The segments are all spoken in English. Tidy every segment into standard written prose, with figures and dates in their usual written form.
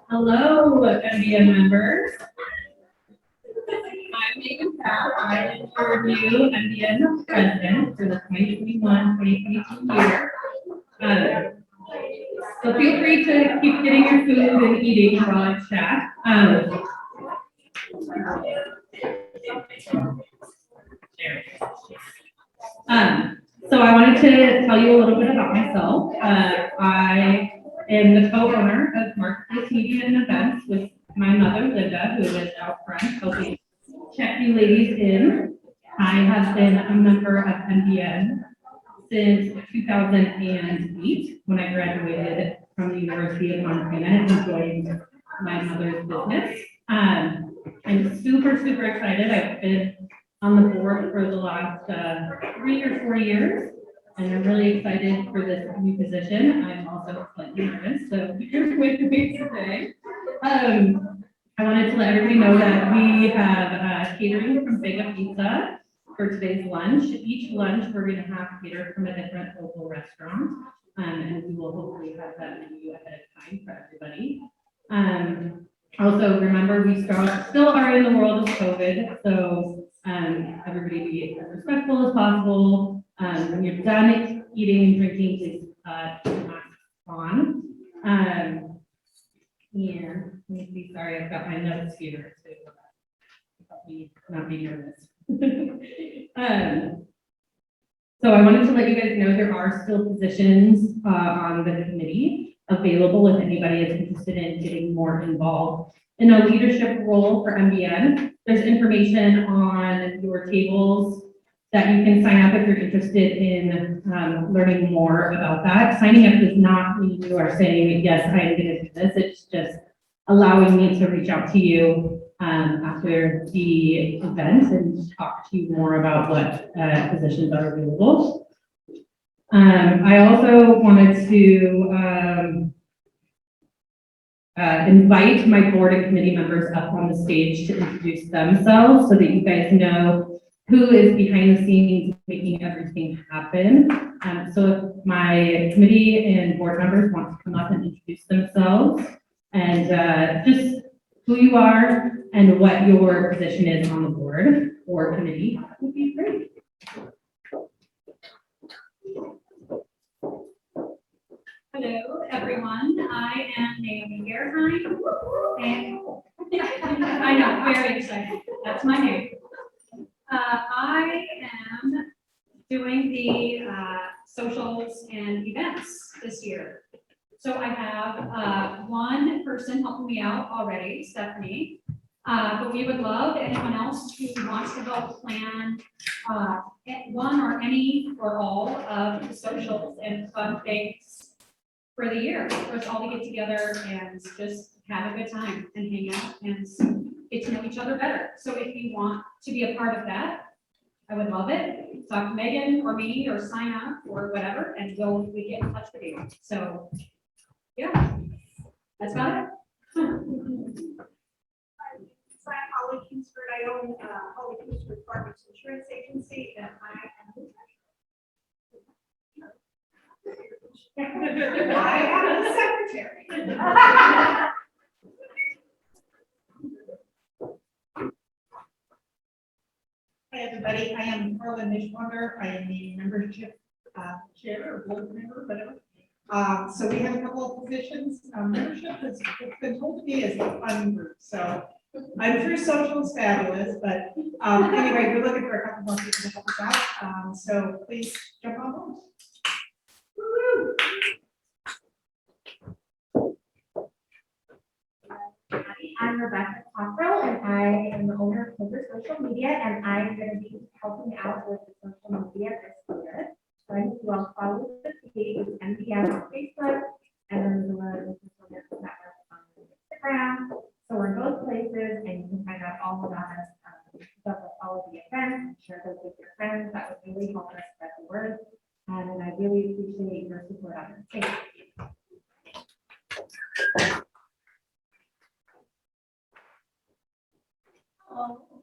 Hello, MBN members. I'm Megan Pratt. I am your new MBN president for the 2021-2022 year. So feel free to keep getting your food and eating while I chat. So I wanted to tell you a little bit about myself. I am the co-owner of Marketplace Media and Events with my mother, Linda, who is out front helping check you ladies in. I have been a member of MBN since 2008 when I graduated from the University of Montana and joined my mother's business. I'm super excited. I've been on the board for the last 3 or 4 years, and I'm really excited for this new position. I'm also slightly nervous, so here's with me today. I wanted to let everybody know that we have catering from Vega Pizza for today's lunch. Each lunch we're going to have catered from a different local restaurant, and we will hopefully have that menu ahead of time for everybody. Also, remember, we still are in the world of COVID, so everybody be as respectful as possible. When you're done eating and drinking, please put your mask on. And let me see, sorry, I've got my notes here to help me not be nervous. So I wanted to let you guys know there are still positions on the committee available if anybody is interested in getting more involved in a leadership role for MBN. There's information on your tables that you can sign up if you're interested in learning more about that. Signing up does not mean you are saying, yes, I am going to do this. It's just allowing me to reach out to you after the event and talk to you more about what positions are available. I also wanted to invite my board and committee members up on the stage to introduce themselves so that you guys know who is behind the scenes making everything happen. So if my committee and board members want to come up and introduce themselves and just who you are and what your position is on the board or committee, that would be great. Hello, everyone. I am Naomi Gerheim, and I know, very excited. That's my name. I am doing the socials and events this year. So I have one person helping me out already, Stephanie. But we would love anyone else who wants to help plan one or any or all of the socials and fun things for the year, for us all to get together and just have a good time and hang out and get to know each other better. So if you want to be a part of that, I would love it. Talk to Megan or me or sign up or whatever, and we get in touch with you. So yeah, that's about it. So I'm Holly Kingsford. I own Holly Kingsford Farmers Insurance Agency, and I am the secretary. Hi, everybody. I am Carla Nishwander. I am the membership chair or board member, whatever. So we have a couple of positions. Membership has been told to me as a fun group. So I'm sure social is fabulous, but anyway, we're looking for a couple more people to help us out. So please jump on board. I'm Rebecca Cockrell, and I am the owner of Clover Social Media, and I'm going to be helping out with the social media this year. So I need you all follow the page with MBN on Facebook, and then the social network on Instagram. So we're in both places, and you can find out all about us, stuff with all of the events, share those with your friends. That would really help us spread the word, and I really appreciate your support on this. Thank you.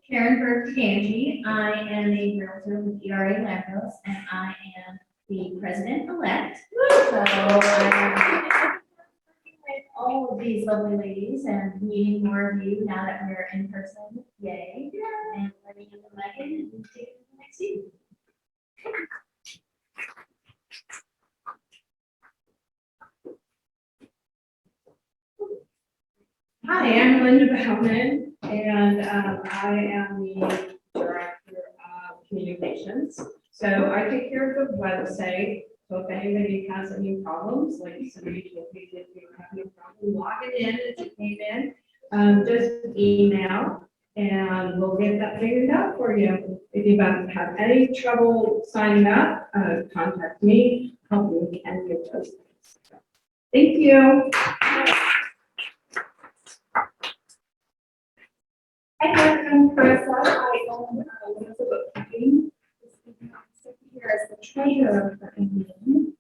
Karen Berg-Ganji. I am a realtor with ERA Landos, and I am the president-elect. I'm with all of these lovely ladies and meeting more of you now that we're in person. Yay. And letting in the Megan and taking the next seat. Hi, I'm Linda Bauman, and I am the Director of Communications. So I take care of the website, so if anybody has any problems, like somebody told me that they were having a problem logging in as you came in, just email, and we'll get that figured out for you. If you have any trouble signing up, contact me, help me with any of those things. Thank you. Hi, I'm Carissa. I own Women's Bookkeeping. I'm here as the treasurer for MBN.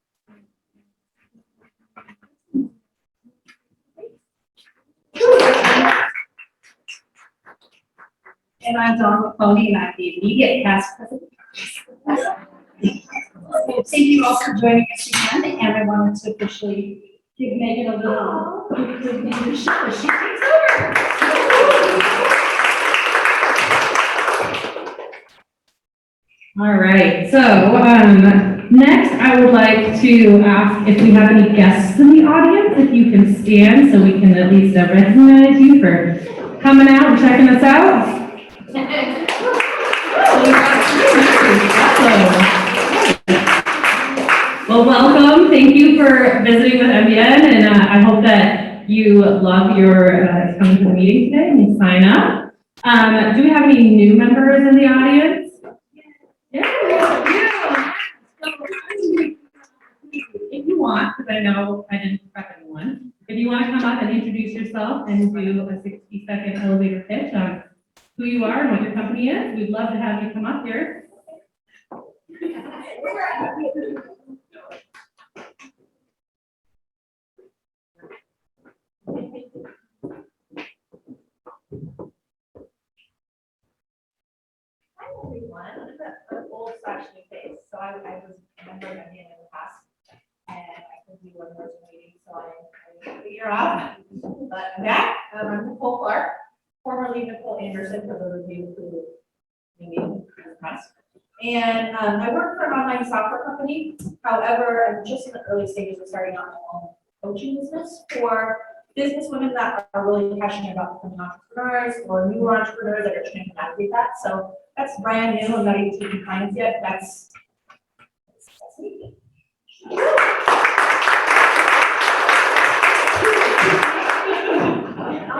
And I'm Dawn Mahoney, and I'm the immediate past president. Thank you all for joining us again, and I wanted to officially give Megan a little leadership as she takes over. All right, so next I would like to ask if we have any guests in the audience, if you can stand so we can at least recognize you for coming out and checking us out. Well, welcome. Thank you for visiting with MBN, and I hope that you love your coming to the meeting today and you sign up. Do we have any new members in the audience? Yeah. If you want, because I know I didn't prep anyone, if you want to come up and introduce yourself and do a 60-second elevator pitch on who you are and what your company is, we'd love to have you come up here. Hi everyone, I'm an old / new face, so I was a member of MBN in the past, and I could do one more meeting, so I didn't figure out. But I'm back, I'm Nicole Clark, formerly Nicole Anderson, for those of you who knew me in the past. And I work for an online software company. However, I'm just in the early stages of starting out my own coaching business for business women that are really passionate about becoming entrepreneurs or new entrepreneurs that are trying to navigate that. So that's brand new. I'm not even taking clients yet. That's me.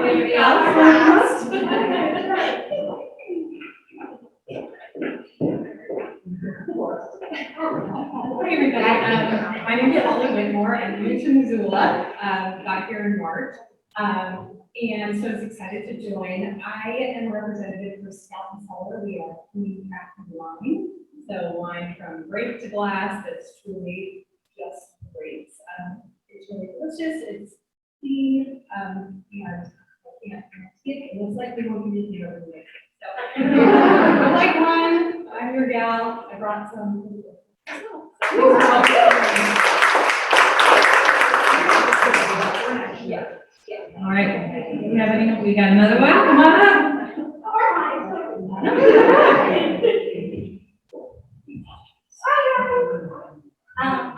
Anybody else? Hi, everybody. My name is Holly Whitmore, and I'm new to Missoula. Got here in March, and so I was excited to join. I am a representative for Scout and Cellar. We are handcrafted wine, so wine from grape to glass that's truly just great. It's really delicious. It's clean, and it looks like we won't be using it over the next. So, I like wine. I'm your gal. I brought some. Yeah. All right, we have any, we got another one, come on up.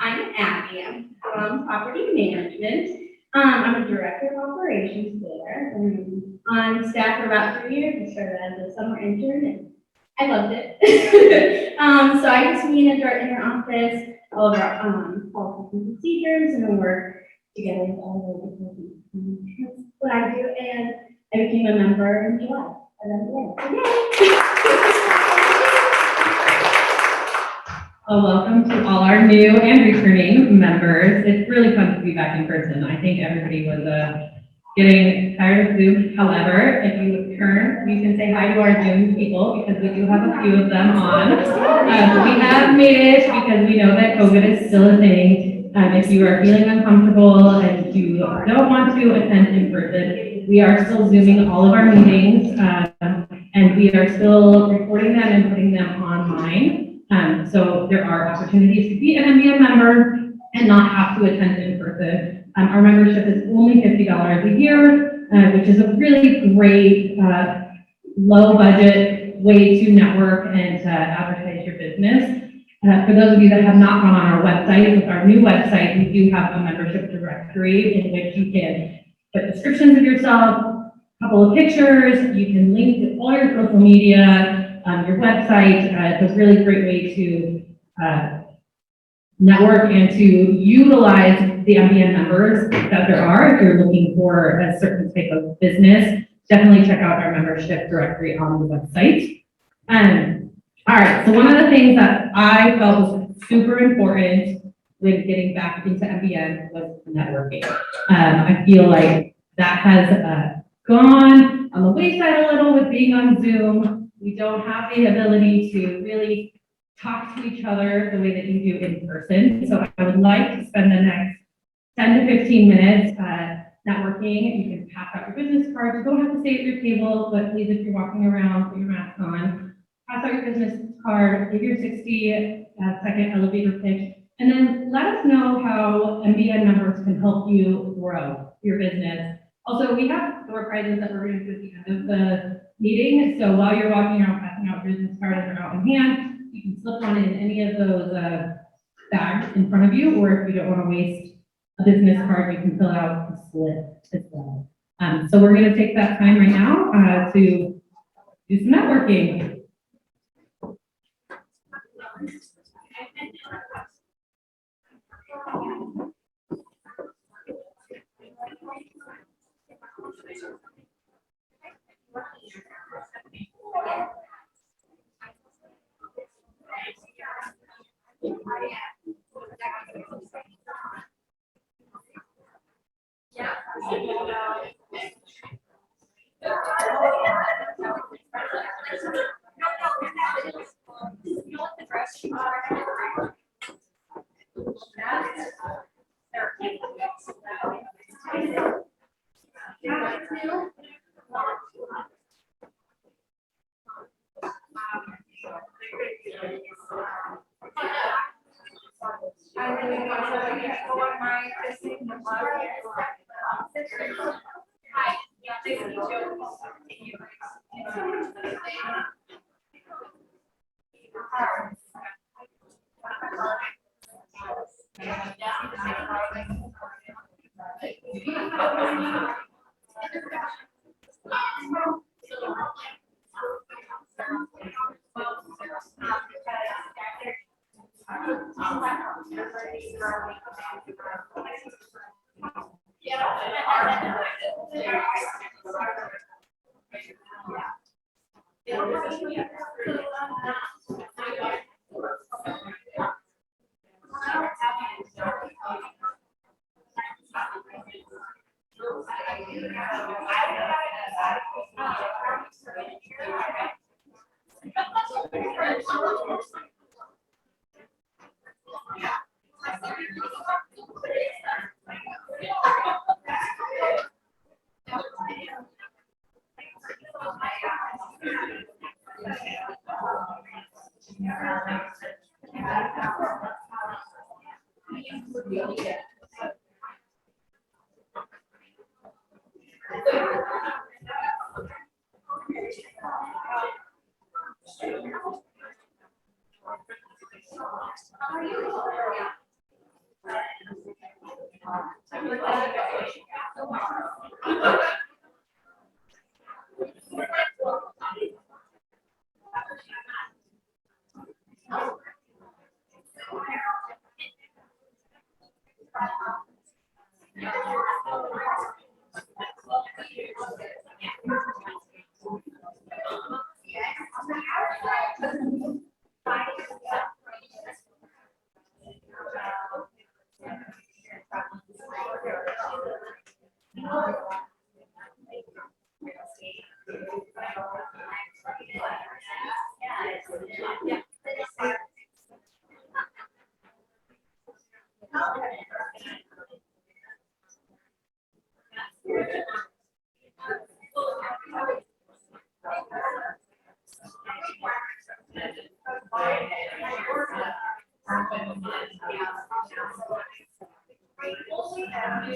I'm Abby, I'm from property management. I'm a director of operations there. And I'm staff for about 3 years. I started as a summer intern and I loved it. So I get to meet in our office, all of our policies and procedures, and we work together with all the different things. That's what I do, and I became a member in July. Well, welcome to all our new and returning members. It's really fun to be back in person. I think everybody was getting tired of Zoom. However, if you return, you can say hi to our Zoom people because we do have a few of them on. We have made it because we know that COVID is still a thing. If you are feeling uncomfortable and you don't want to attend in person, we are still Zooming all of our meetings, and we are still recording them and putting them online. So there are opportunities to be an MBN member and not have to attend in person. Our membership is only $50 a year, which is a really great, low budget way to network and to advertise your business. For those of you that have not gone on our website, with our new website, we do have a membership directory in which you can put descriptions of yourself, a couple of pictures, you can link to all your social media, your website. It's a really great way to network and to utilize the MBN members that there are. If you're looking for a certain type of business, definitely check out our membership directory on the website. All right, so one of the things that I felt was super important with getting back into MBN was networking. I feel like that has gone on the wayside a little with being on Zoom. We don't have the ability to really talk to each other the way that you do in person. So I would like to spend the next 10 to 15 minutes networking. You can pass out your business cards. You don't have to stay at your table, but please, if you're walking around, put your mask on. Pass out your business card, give your 60-second elevator pitch, and then let us know how MBN members can help you grow your business. Also, we have door prizes that we're going to do at the end of the meeting. So while you're walking around passing out business cards that are out in hand, you can slip one in any of those bags in front of you, or if you don't want to waste a business card, you can fill out a slip as well. So we're going to take that time right now to do some networking. Yes.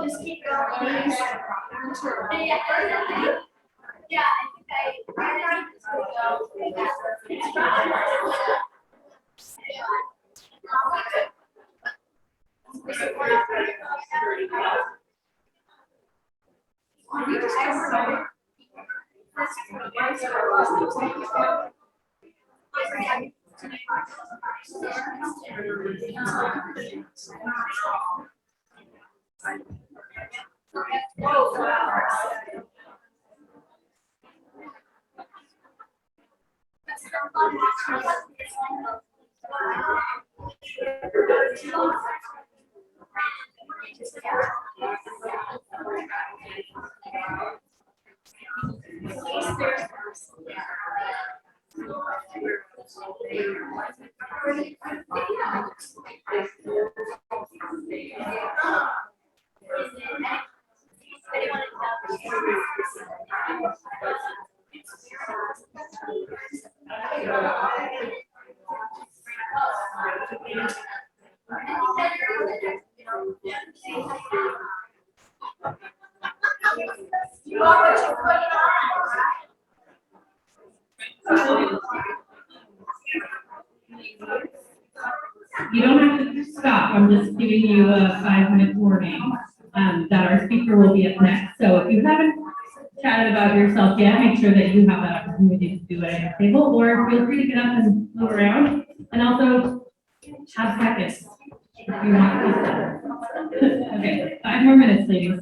Just keep going. Yeah, You don't have to stop, I'm just giving you a 5-minute warning, that our speaker will be up next. So if you haven't chatted about yourself yet, make sure that you have that opportunity to do it at your table, or feel free to get up and move around, and also have seconds if you want to. Okay, 5 more minutes, ladies.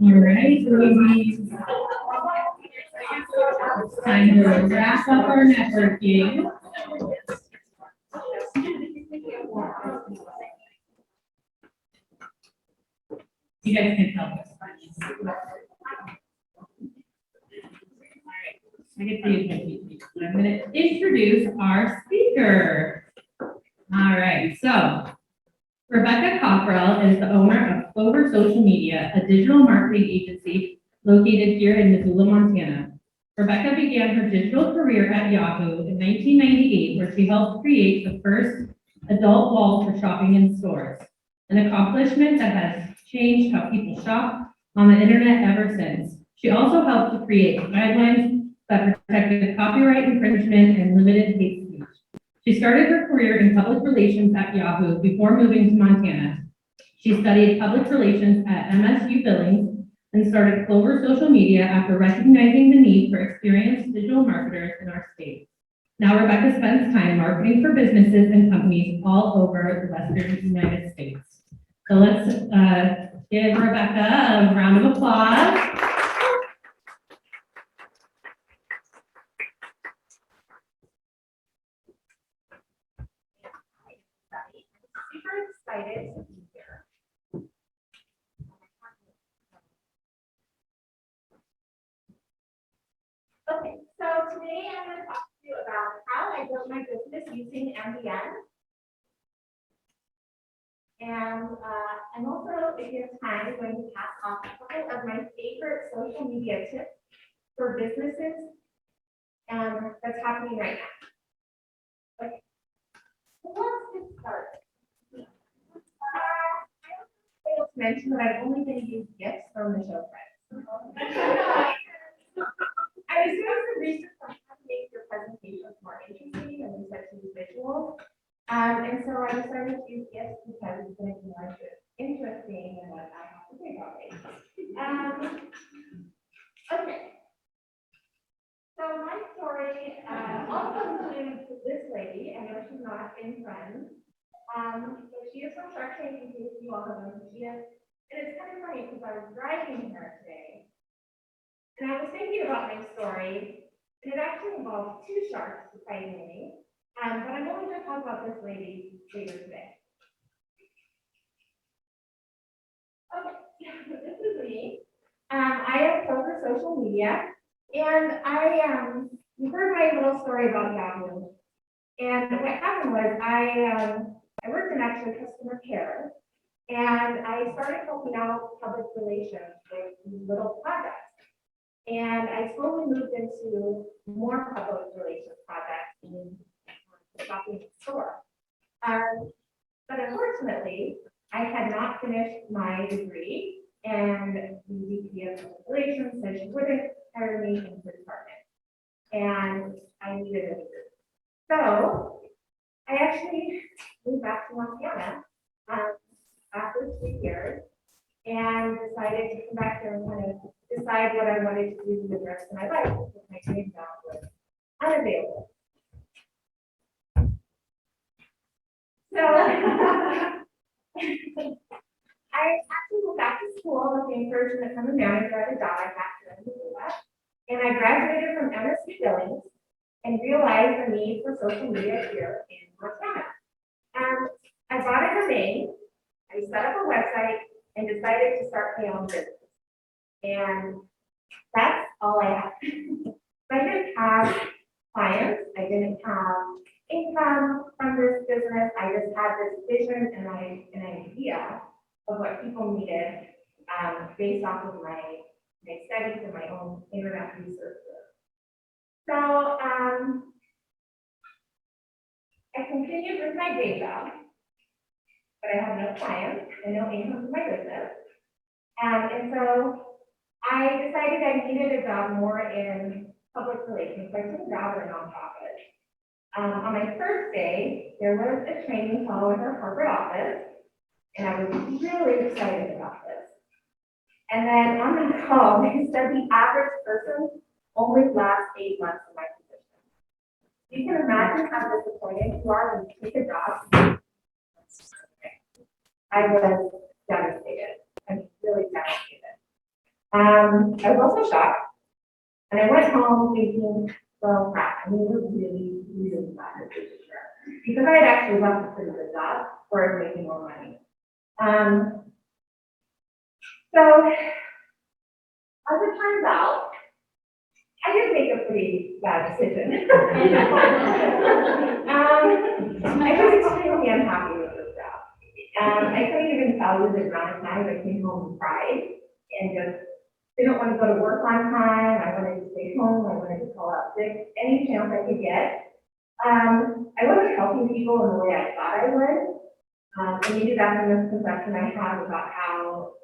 All right, ladies. Time to wrap up our networking. You guys can tell us. I get to use my PPT. I'm going to introduce our speaker. All right, so Rebecca Cockrell is the owner of Clover Social Media, a digital marketing agency located here in Missoula, Montana. Rebecca began her digital career at Yahoo in 1998, where she helped create the first adult wall for shopping in stores, an accomplishment that has changed how people shop on the internet ever since. She also helped to create guidelines that protected copyright infringement and limited hate speech. She started her career in public relations at Yahoo before moving to Montana. She studied public relations at MSU Billings and started Clover Social Media after recognizing the need for experienced digital marketers in our state. Now Rebecca spends time marketing for businesses and companies all over the Western United States. So let's give Rebecca a round of applause. Super excited to be here. Okay, so today I'm going to talk to you about how I built my business using MBN. And I'm also, if you have time, going to pass off a couple of my favorite social media tips for businesses that's happening right now. Okay, so let's get started. I failed to mention that I've only been used gifts from the show friends. I was doing some research on how to make your presentations more interesting and research use visuals. And so I decided to use gifts because it's going to be more interesting than what I have to say about it. Okay. So my story also includes this lady. I know she's not in Friends. But she is from Shark Tank, in case you all don't know who she is. And it's kind of funny because I was driving her today. And I was thinking about my story, and it actually involves two sharks fighting me. But I'm only going to talk about this lady later today. Okay, this is me. I have Clover Social Media, and you heard my little story about Yahoo. And what happened was I worked in actually customer care, and I started helping out public relations with little projects. And I slowly moved into more public relations projects in shopping store. But unfortunately, I had not finished my degree, and the VP of public relations said she wouldn't hire me in her department. And I needed a degree. So I actually moved back to Montana after 3 years and decided to come back here and kind of decide what I wanted to do with the rest of my life because my dream job was unavailable. So I actually went back to school with the encouragement from the manager at a job I had here in Missoula, and I graduated from MSU Billings and realized the need for social media here in Montana. I bought a domain, I set up a website, and decided to start my own business. And that's all I had. I didn't have clients, I didn't have income from this business. I just had this vision and an idea of what people needed based off of my studies and my own internet research. So I continued with my day job, but I had no clients and no income from my business. And so I decided I needed a job more in public relations. So I took a job at a nonprofit. On my first day, there was a training call with our corporate office, and I was really excited about this. And then on the call, they said the average person only lasts 8 months in my position. You can imagine how disappointed you are when you take a job. I was devastated. I'm really devastated. I was also shocked. And I went home thinking, well, crap, I mean, we're really, really bad decision here. Because I had actually left a pretty good job where I was making more money. So, as it turns out, I did make a pretty bad decision. I was extremely unhappy with this job. I couldn't even tell you the amount of time I came home and cried and just didn't want to go to work on time. I wanted to stay home. I wanted to call out sick any chance I could get. I wasn't helping people in the way I thought I would. And maybe that's a misconception I have about how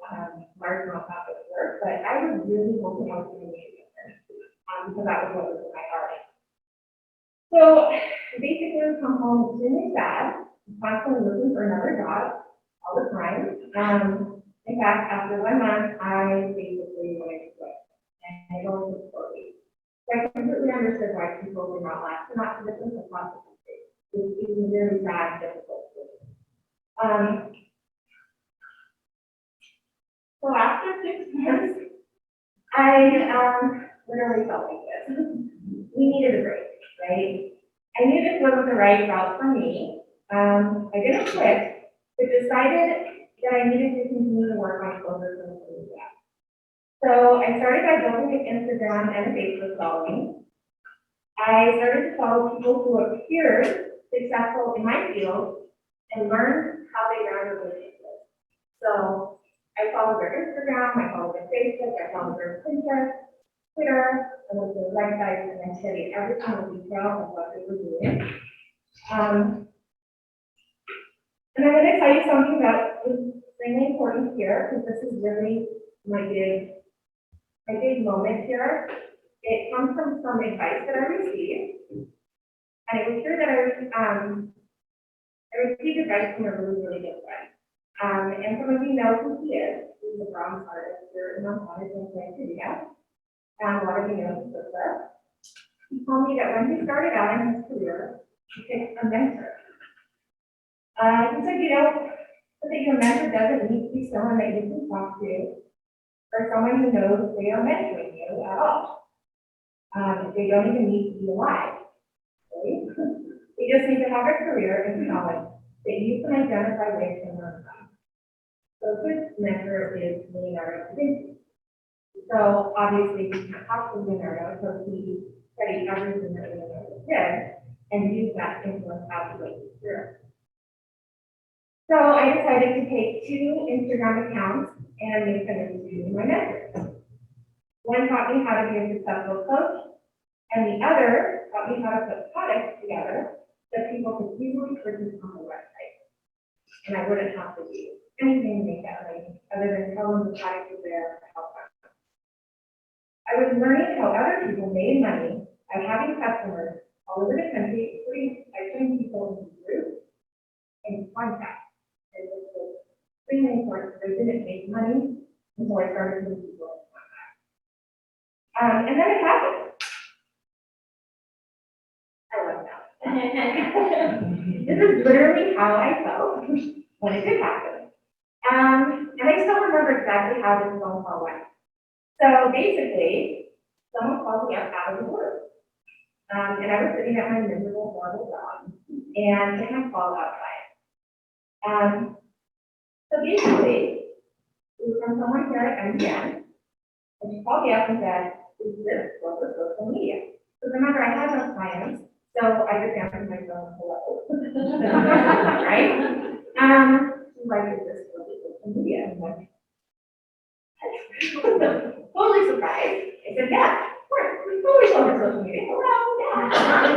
large nonprofits work, but I was really hoping I was going to make a difference because that was what was in my heart. So basically, I would come home extremely sad, constantly looking for another job all the time. In fact, after 1 month, I basically wanted to quit, and I only took 4 weeks. So I completely understood why people did not last, not to different across the country. It was a very sad, difficult decision. So after 6 months, I literally felt like this. We needed a break, right? I knew this wasn't the right route for me. I didn't quit, but decided that I needed to continue to work on closer social media. So I started by building an Instagram and a Facebook following. I started to follow people who appeared successful in my field and learned how they ran their businesses. So I followed their Instagram, I followed their Facebook, I followed their Pinterest, Twitter, I went to their websites, and I studied every single detail of what they were doing. And I'm going to tell you something that is extremely important here, because this is really my big moment here. It comes from some advice that I received, and it was here that I received advice from a really, really good friend. And some of you know who he is. He's a bronze artist here in Montana, in Nigeria. A lot of you know his sister. He told me that when he started out in his career, he picked a mentor. He said, that your mentor doesn't need to be someone that you can talk to, or someone who knows they are mentoring you at all. They don't even need to be alive. Right? They just need to have a career and knowledge that you can identify with and learn from. So his mentor is Leonardo da Vinci. So obviously we can't talk to Leonardo, so he studied everything that Leonardo did and used that to influence how he lived his career. So I decided to take 2 Instagram accounts and make them into my mentors. One taught me how to be a successful coach, and the other taught me how to put products together that people could easily purchase on the website. And I wouldn't have to do anything to make that money other than tell them the product was there to help them. I was learning how other people made money by having customers all over the country, including by putting people into groups and contacts. And this was extremely important because I didn't make money until I started putting people in contact. And then it happened. I love that. This is literally how I felt when it did happen. And I still remember exactly how this phone call went. So basically, someone called me up out of the blue. And I was sitting at my miserable, horrible job, and I had called outside. So basically, it was from someone here at MBN, and she called me up and said, is this for social media? So remember, I had no clients, so I just answered my phone, hello. Right? She's like, is this for social media? I'm like, totally surprised. I said, yeah, of course, we totally over social media. Hello, yeah.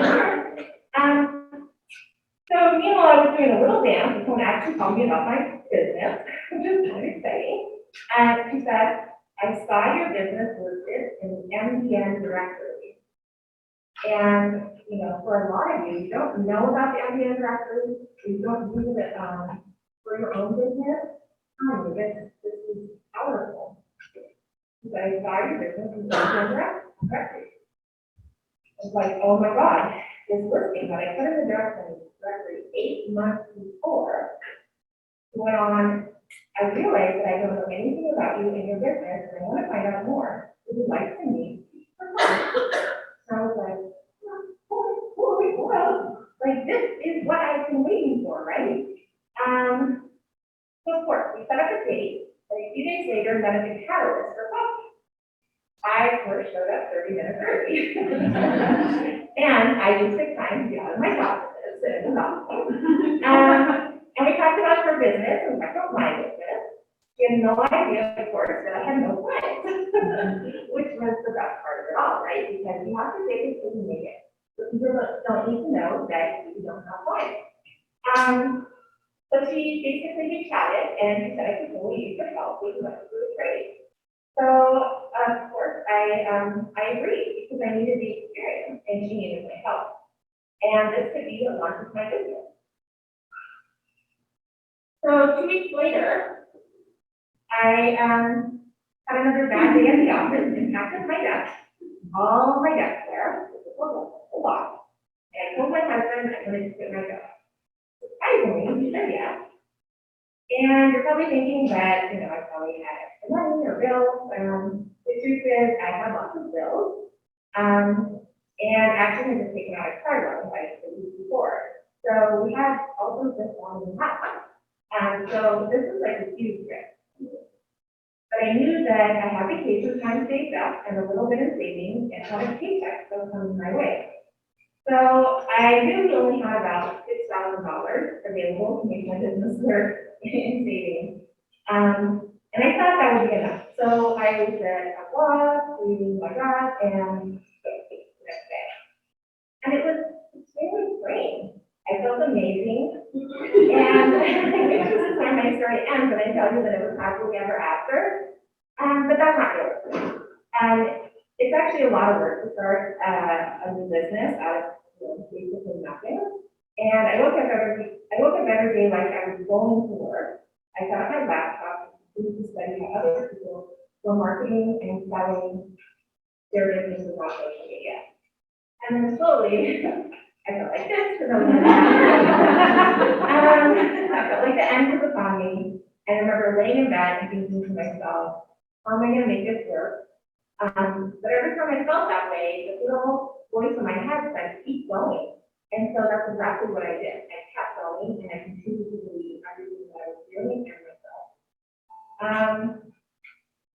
So meanwhile, I was doing a little dance, someone actually called me about my business, which is kind of exciting. And she said, I saw your business listed in the MBN directory. And, for a lot of you, you don't know about the MBN directory, you don't use it for your own business. Oh my goodness, this is powerful. She said, I saw your business in the MBN directory. I was like, oh my God, this listing that I put in the directory 8 months before went on I realize that I don't know anything about you and your business, and I want to find out more. Would you like to meet for coffee?" So I was like, "Holy well, like this is what I've been waiting for, right?" So of course, we set up a date, and a few days later, met at the Catalyst for coffee. I, of course, showed up 30 minutes early. And I used the time to get out of my offices and and we talked about her business, and we talked about my business. She had no idea, of course, that I had no clients, which was the best part of it all, right? Because you have to take it till you make it. So people don't need to know that you don't have clients. So we chatted, and she said I could totally use her help. We could do a trade. So, of course, I agreed because I needed the experience and she needed my help. And this could be the launch of my business. So 2 weeks later, I had another bad day in the office and packed up my desk, all my desk there, a lot. And I told my husband I wanted to quit my job. Surprisingly, he said yes. And you're probably thinking that, I probably had extra money or bills. The truth is, I had lots of bills. And actually, I just taken out a car loan like the week before. So we had all of this on the house. So this was like a huge trip. But I knew that I had vacation time saved up and a little bit of savings and had a paycheck still coming my way. So I knew we only had about $6,000 available to make my business work in savings. And I thought that would be enough. So I was at a blog, reading my job, and the next day. And it was extremely great. I felt amazing. And this is where my story ends, but I tell you that it was happily ever after. But that's not real. It's actually a lot of work to start a new business out of basically nothing. And I woke up every day like I was going to work. I got my laptop to study how other people were marketing and selling their businesses on social media. And then slowly, I felt like this, because I was I felt like the end was upon me. And I remember laying in bed and thinking to myself, how am I going to make this work? But every time I felt that way, the little voice in my head said, keep going. And so that's exactly what I did. I kept going, and I continued to believe everything that I was doing and myself.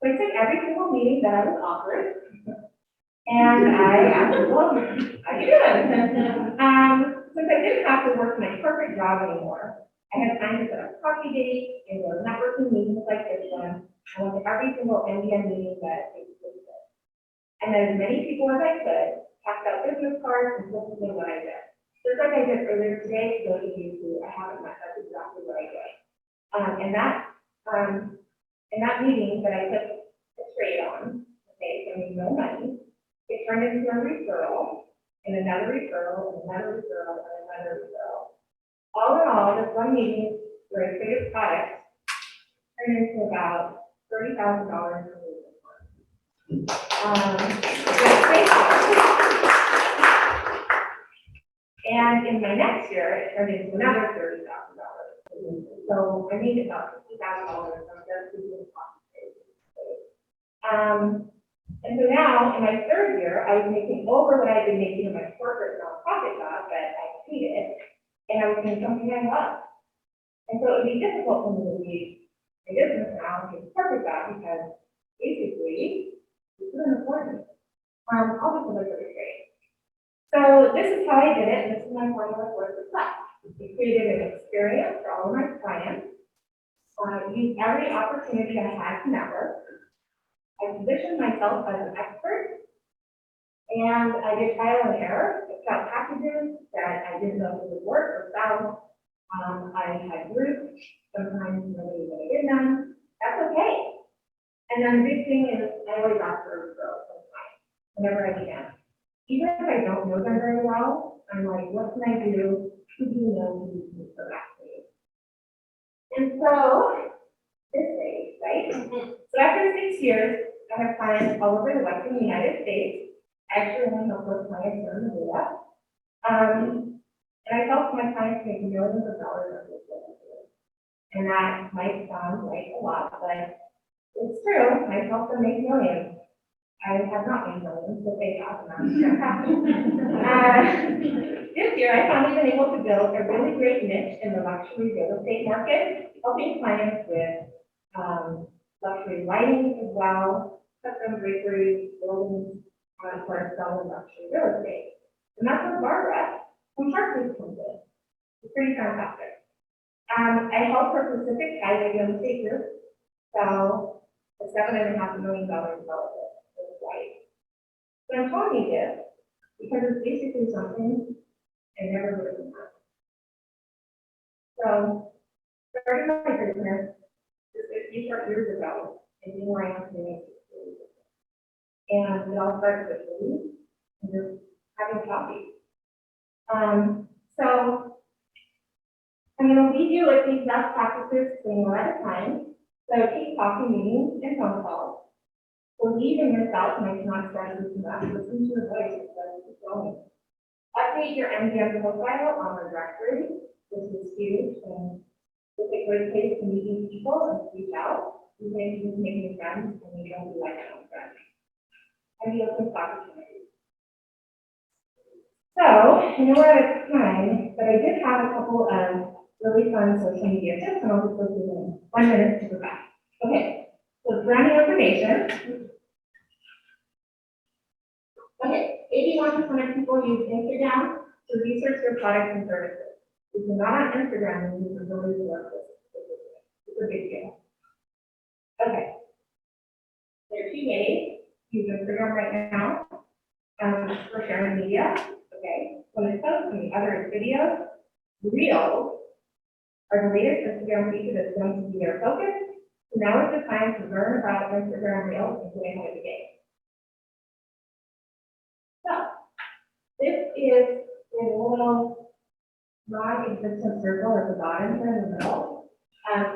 So I took every single meeting that I was offered, and I asked people, how you doing? Since I didn't have to work my corporate job anymore, I had time to set up coffee dates and go to networking meetings like this one. I went to every single MBN meeting that existed. And as many people as I could, passed out business cards and listened to what I did. Just like I did earlier today, to those of you who I haven't met, that's exactly what I did. In that meeting that I took a trade on, okay, so I made no money, it turned into a referral, and another referral, and another referral, and another referral. All in all, this one meeting where I created products turned into about $30,000 per week. And in my next year, it turned into another $30,000. So I made about $50,000 from just doing coffee. And so now, in my third year, I was making over what I had been making in my corporate nonprofit job that I hated, and I was doing something I loved. And so it would be difficult for me to leave my business now and take a corporate job because basically, this is important. All this is really great. So this is how I did it, and this is my formula for success. I created an experience for all of my clients. Used every opportunity I had to network. I positioned myself as an expert, and I did trial and error. I tried packages that I didn't know if it would work or sell. I had groups, sometimes nobody really did them. That's okay. And then the big thing is I always ask for referrals sometimes, whenever I can. Even if I don't know them very well, I'm like, what can I do? Who do you know who can go back to you? And so, this day, right? So after 6 years, I have clients all over the Western United States. I actually only help those clients here in Missoula. And I help my clients make millions of dollars on this business. And that might sound like a lot, but it's true. I've helped them make millions. I have not made millions, but they have, and I'm happy. This year, I finally been able to build a really great niche in the luxury real estate market, helping clients with luxury lighting as well, custom draperies, buildings, and of course, selling luxury real estate. And that's where Barbara from Sharpie comes in. It's pretty fantastic. I help her Pacific Highway Real Estate Group sell a $7.5 million development with white. But I'm telling you this because it's basically something I never would have imagined. So, starting my business just a few short years ago, and being where I am today, and it all started with food and just having coffee. So I'm going to leave you with these best practices one at a time. So keep talking meetings and phone calls. Believe in yourself and I cannot stress this enough. Listen to your voice instead of keep going. Update your MBN profile on the directory. This is huge and it's a great place to meet new people and reach out. You may be making friends and you don't be like your own friends. And you open opportunities. So, I know we're out of time, but I did have a couple of really fun social media tips, and I'll just go through them 1 minute to go back. Okay, so branding information. Okay, 81% of people use Instagram to research their products and services. If you're not on Instagram, you need to really work with it. It's a big deal. Okay, there are 2 ways to use Instagram right now for sharing media. Okay, when it comes to the other videos, Reels are the latest Instagram feature that's going to be their focus. So now is the time to learn about Instagram Reels and get ahead of the game. So, this is a little non-existent circle at the bottom here in the middle,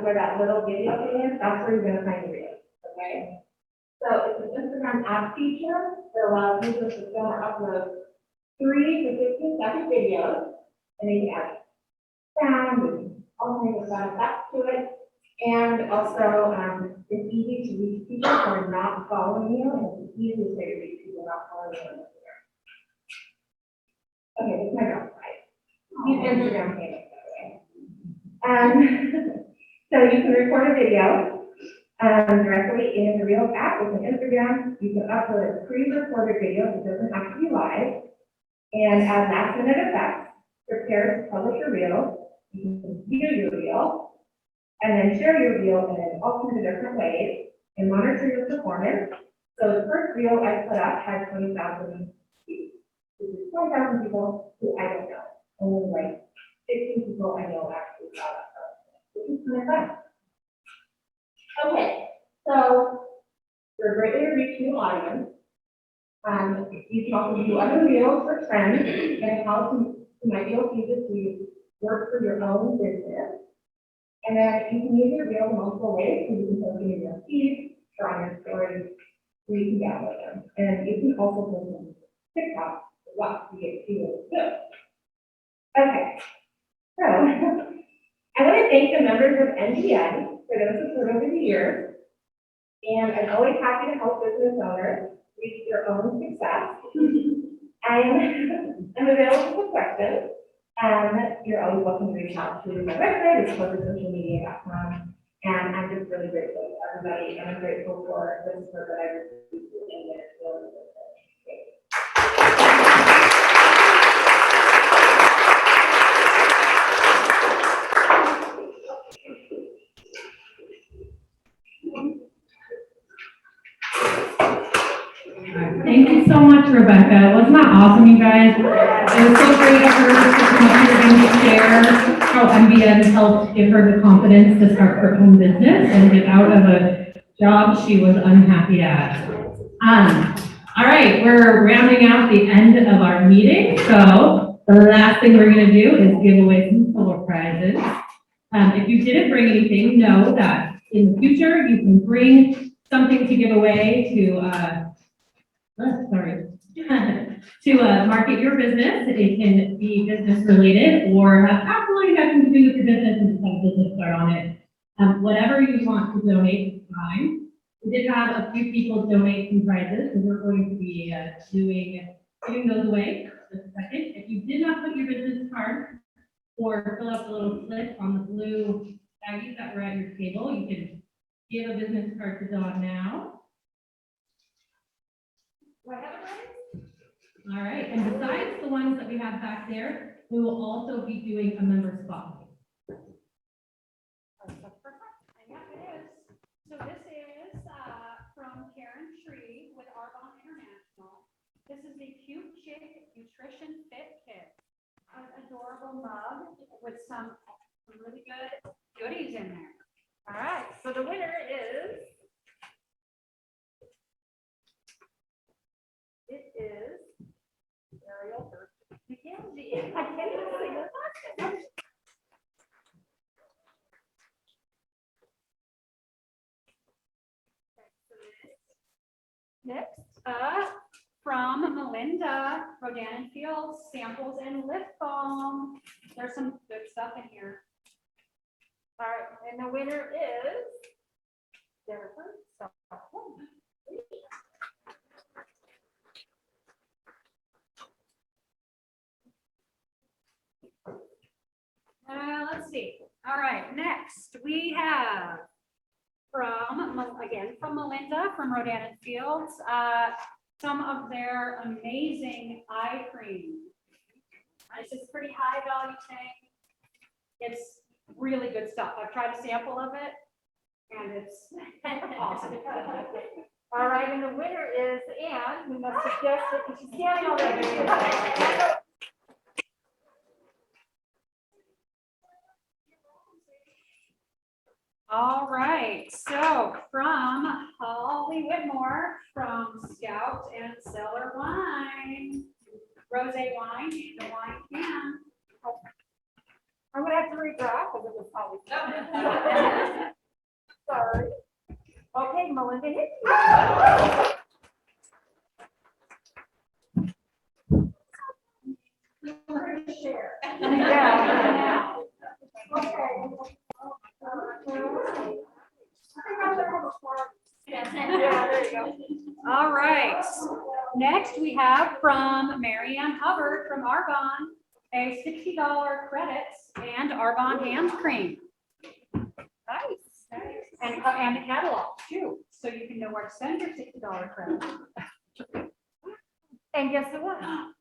where that little video thing is, that's where you're going to find the Reels, okay? So it's an Instagram app feature that allows users to film or upload 3 to 15-second videos, and they can add sound and all kinds of sound effects to it. And also, it's easy to reach people who are not following you, and it's easy to say to reach people not following you on Instagram. Okay, this is my girl side. Use Instagram famous, by the way. So you can record a video directly in the Reels app with an Instagram. You can upload a pre-recorded video that doesn't have to be live, and add last-minute effects. Prepare to publish your reel. You can view your reel, and then share your reel in all kinds of different ways, and monitor your performance. So the first reel I put up had 20,000 views. This is 20,000 people who I don't know. Only like 15 people I know actually saw that stuff, which is kind of fun. Okay, so you're greatly to reach new audience. You can also do other reels for trends and how you might be able to use it to work for your own business. And then you can use your reel in multiple ways. So you can post them in your feed, or on your stories, where you can download them. And you can also post them to TikTok as well to get to good. Okay, so I want to thank the members of MBN for their support over the years. And I'm always happy to help business owners reach their own success. I'm available for questions. You're always welcome to reach out to my website, it's corporatesocialmedia.com. And I'm just really grateful to everybody, and I'm grateful for the support that I've received in this. Thank you so much, Rebecca. Wasn't that awesome, you guys? It was so great of her to come up here and share how MBN helped give her the confidence to start her own business and get out of a job she was unhappy at. All right, we're rounding out the end of our meeting. So the last thing we're going to do is give away some solo prizes. If you didn't bring anything, know that in the future you can bring something to give away to to market your business. It can be business related or have absolutely nothing to do with your business and just have a business card on it. Whatever you want to donate is fine. We did have a few people donate some prizes, and we're going to be giving those away just a second. If you did not put your business card or fill out the little slip on the blue baggies that were at your table, you can give a business card to Dawn now. All right, and besides the ones that we have back there, we will also be doing a member spotlight. Yeah, it is. So this is from Karen Tree with Arbonne International. This is the Cute Chick Nutrition Fit Kit. An adorable mug with some really good goodies in there. All right, so the winner is. It is Ariel Mackenzie. I can't even say her last name. Next, from Melinda, Rodan and Fields, samples and lip balm. There's some good stuff in here. All right, and the winner is Jennifer. Let's see. All right, next we have from Melinda from Rodan and Fields, some of their amazing eye cream. This is pretty high value thing. It's really good stuff. I've tried a sample of it and it's awesome. All right, and the winner is Anne, who must have guessed it because she's standing already. All right, so from Holly Whitmore from Scout and Cellar Wine, rosé wine, the wine can. I'm gonna have to redraw because it was probably. Sorry. Okay, Melinda, hit you. We're gonna share. Yeah. Okay. Yeah, there you go. All right. Next, we have from Marianne Hubbard from Arbonne, a $60 credits and Arbonne hand cream. Nice. And a catalog too, so you can know where to spend your $60 credit. And guess who won?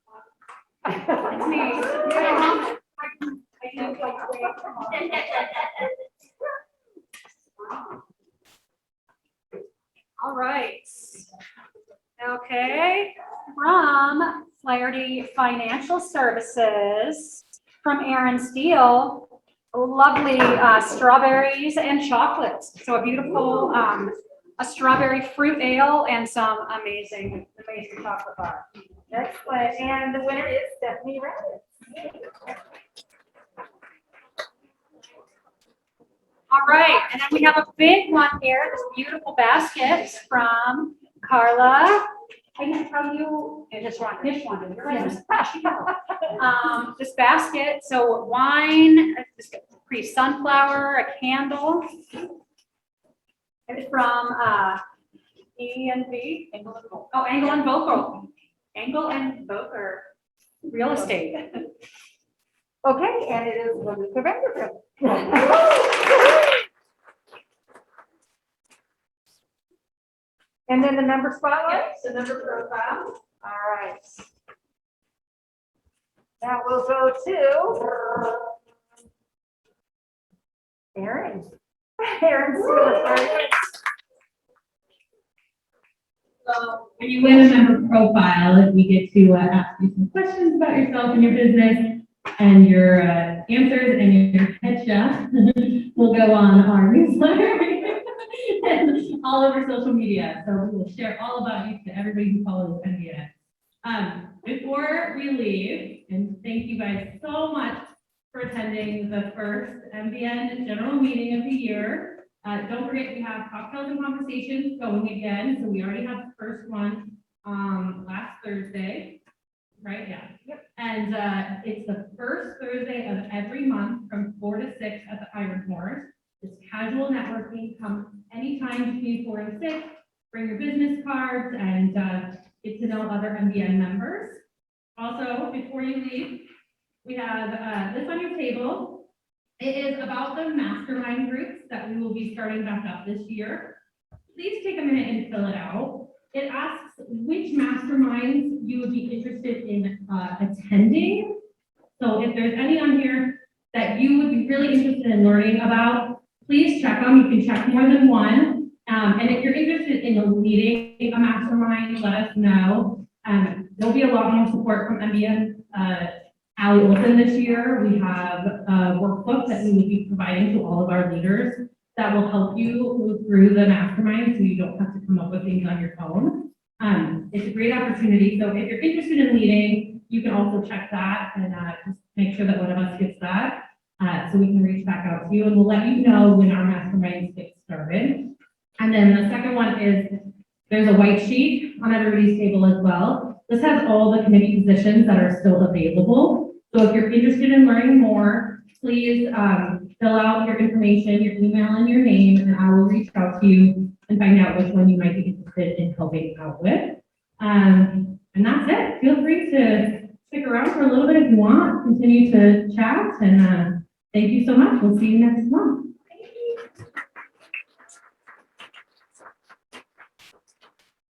It's me. I can All right. Okay, from Flaherty Financial Services, from Aaron Steele, lovely strawberries and chocolates. So a beautiful, a strawberry fruit ale and some amazing chocolate bar. Excellent. And the winner is Stephanie Rabbit. All right, and then we have a big one here, this beautiful basket from Carla. I didn't tell you, I just want this one. This basket, so wine, this pretty sunflower, a candle. It's from E&B, Angle and Vocal. Angle and Vocal Real Estate. Okay, and it is Melissa Vanderbilt. And then the number spotlight? Yep, the number profile. All right. Now we'll go to Aaron. Aaron's very good. So when you win a member profile, we get to ask you some questions about yourself and your business, and your answers and your headshots will go on our newsletter and all over social media. So we will share all about you to everybody who follows MBN. Before we leave, and thank you guys so much for attending the first MBN general meeting of the year. Don't forget, we have cocktails and conversations going again. So we already had the first one last Thursday, right? Yeah. Yep. And it's the first Thursday of every month from 4 to 6 at the Iron Horse. It's casual networking, come anytime between 4 and 6, bring your business cards and get to know other MBN members. Also, before you leave, we have this on your table. It is about the mastermind groups that we will be starting back up this year. Please take a minute and fill it out. It asks which masterminds you would be interested in attending. So if there's any on here that you would be really interested in learning about, please check them. You can check more than one. And if you're interested in leading a mastermind, let us know. There'll be a lot more support from MBN. Allie Olson this year, we have a workbook that we will be providing to all of our leaders that will help you move through the mastermind so you don't have to come up with things on your own. It's a great opportunity. So if you're interested in leading, you can also check that and just make sure that one of us gets that so we can reach back out to you and we'll let you know when our masterminds get started. And then the second one is there's a white sheet on everybody's table as well. This has all the committee positions that are still available. So if you're interested in learning more, please fill out your information, your email and your name, and I will reach out to you and find out which one you might be interested in helping out with. And that's it. Feel free to stick around for a little bit if you want, continue to chat, and thank you so much. We'll see you next month.